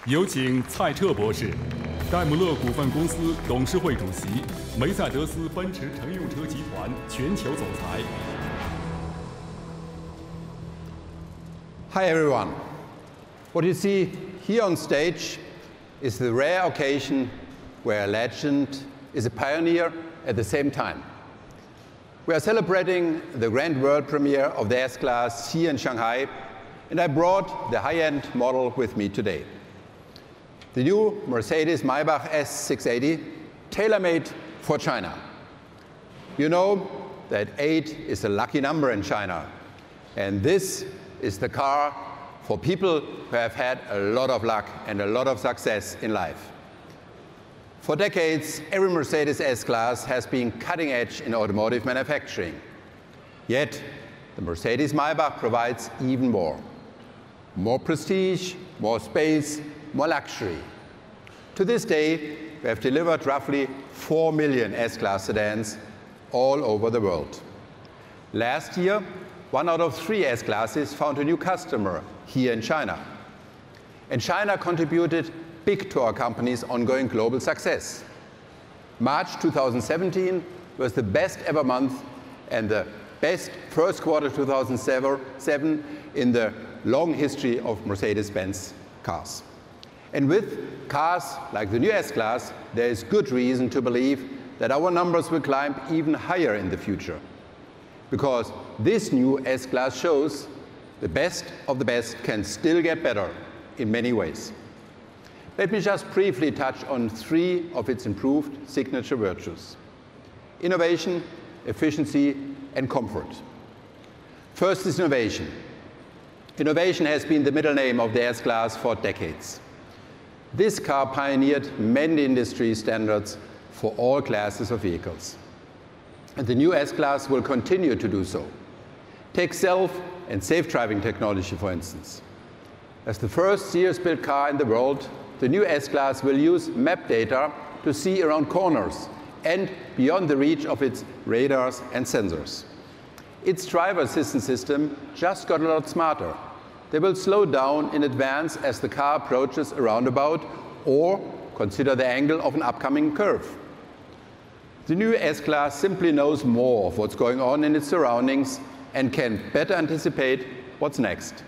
有请蔡澈博士，戴姆勒股份公司董事会主席，梅赛德斯奔驰乘用车集团全球总裁。Hi everyone. What you see here on stage is the rare occasion where a legend is a pioneer at the same time. We are celebrating the grand world premiere of the S-Class here in Shanghai, and I brought the high-end model with me today. The new Mercedes-Maybach S680, tailor-made for China. You know that 8 is a lucky number in China, and this is the car for people who have had a lot of luck and a lot of success in life. For decades, every Mercedes S-Class has been cutting edge in automotive manufacturing. Yet, the Mercedes-Maybach provides even more. More prestige, more space, more luxury. To this day, we have delivered roughly 4 million S-Class sedans all over the world. Last year, 1 out of 3 S-Classes found a new customer here in China. And China contributed big to our company's ongoing global success. March 2017 was the best ever month and the best first quarter 2007 in the long history of Mercedes-Benz cars. And with cars like the new S-Class, there is good reason to believe that our numbers will climb even higher in the future. Because this new S-Class shows the best of the best can still get better in many ways. Let me just briefly touch on 3 of its improved signature virtues: innovation, efficiency, and comfort. First is innovation. Innovation has been the middle name of the S-Class for decades. This car pioneered many industry standards for all classes of vehicles. And the new S-Class will continue to do so. Take self- and safe driving technology, for instance. As the first series-built car in the world, the new S-Class will use map data to see around corners and beyond the reach of its radars and sensors. Its driver assistance system just got a lot smarter. They will slow down in advance as the car approaches a roundabout or consider the angle of an upcoming curve. The new S-Class simply knows more of what's going on in its surroundings and can better anticipate what's next.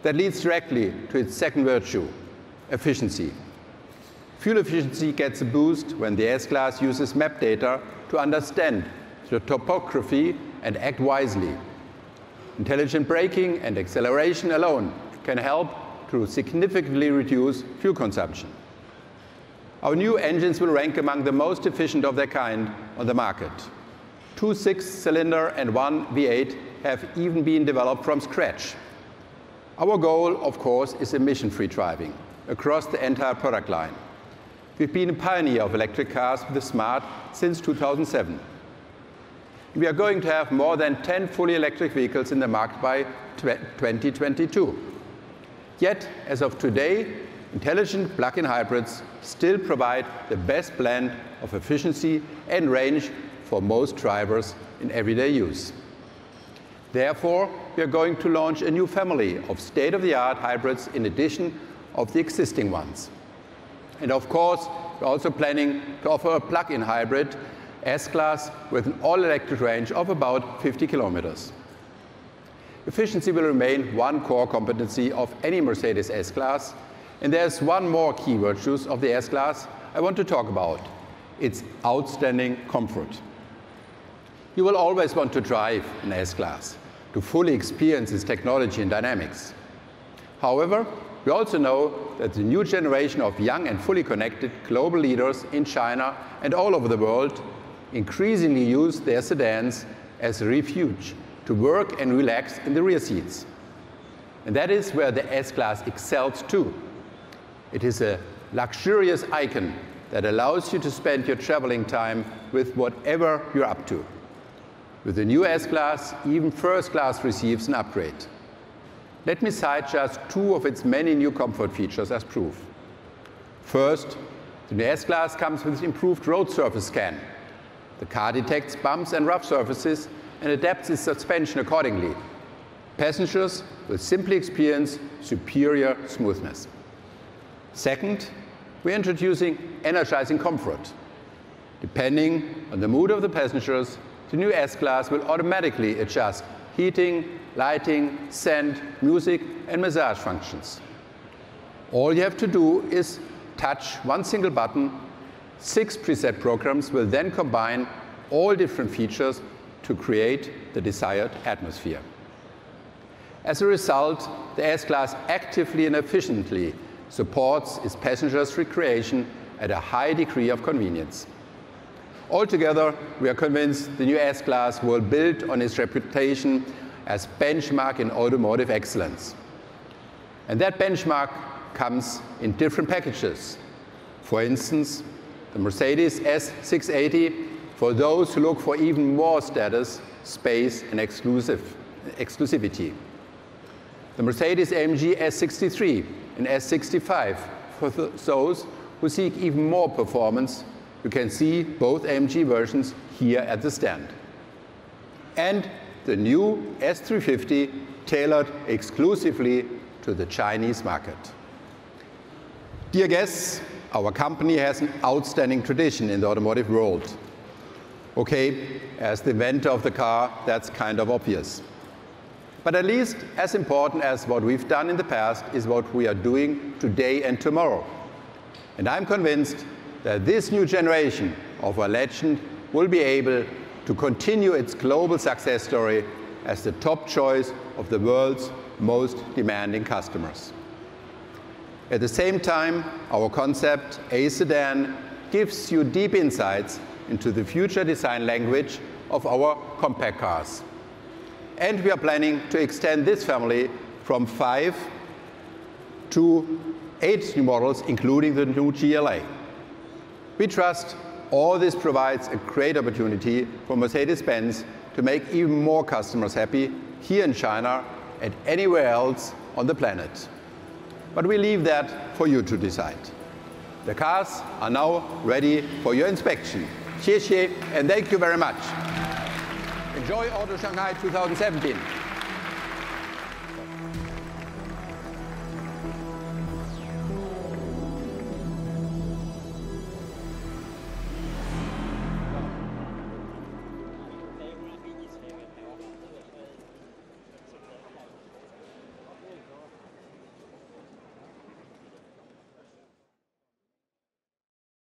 That leads directly to its second virtue: efficiency. Fuel efficiency gets a boost when the S-Class uses map data to understand the topography and act wisely. Intelligent braking and acceleration alone can help to significantly reduce fuel consumption. Our new engines will rank among the most efficient of their kind on the market. 2 6-cylinder and 1 V8 have even been developed from scratch. Our goal, of course, is emission-free driving across the entire product line. We've been a pioneer of electric cars with the Smart since 2007. We are going to have more than 10 fully electric vehicles in the market by 2022. Yet, as of today, intelligent plug-in hybrids still provide the best blend of efficiency and range for most drivers in everyday use. Therefore, we are going to launch a new family of state-of-the-art hybrids in addition of the existing ones. And of course, we're also planning to offer a plug-in hybrid S-Class with an all-electric range of about 50 kilometers. Efficiency will remain one core competency of any Mercedes S-Class, and there's one more key virtue of the S-Class I want to talk about: its outstanding comfort. You will always want to drive an S-Class to fully experience its technology and dynamics. However, we also know that the new generation of young and fully connected global leaders in China and all over the world increasingly use their sedans as a refuge to work and relax in the rear seats. And that is where the S-Class excels too. It is a luxurious icon that allows you to spend your traveling time with whatever you're up to. With the new S-Class, even first class receives an upgrade. Let me cite just 2 of its many new comfort features as proof. First, the new S-Class comes with improved road surface scan. The car detects bumps and rough surfaces and adapts its suspension accordingly. Passengers will simply experience superior smoothness. Second, we're introducing energizing comfort. Depending on the mood of the passengers, the new S-Class will automatically adjust heating, lighting, scent, music, and massage functions. All you have to do is touch one single button. 6 preset programs will then combine all different features to create the desired atmosphere. As a result, the S-Class actively and efficiently supports its passengers' recreation at a high degree of convenience. Altogether, we are convinced the new S-Class will build on its reputation as benchmark in automotive excellence. And that benchmark comes in different packages. For instance, the Mercedes S680 for those who look for even more status, space, and exclusivity. The Mercedes-AMG S63 and S65 for those who seek even more performance. You can see both AMG versions here at the stand. And the new S350 tailored exclusively to the Chinese market. Dear guests, our company has an outstanding tradition in the automotive world. Okay, as the inventor of the car, that's kind of obvious. But at least as important as what we've done in the past is what we are doing today and tomorrow. And I'm convinced that this new generation of our legend will be able to continue its global success story as the top choice of the world's most demanding customers. At the same time, our concept, A Sedan, gives you deep insights into the future design language of our compact cars. And we are planning to extend this family from 5 to 8 new models, including the new GLA. We trust all this provides a great opportunity for Mercedes-Benz to make even more customers happy here in China and anywhere else on the planet. But we leave that for you to decide. The cars are now ready for your inspection. Xie xie, and thank you very much. Enjoy Auto Shanghai 2017.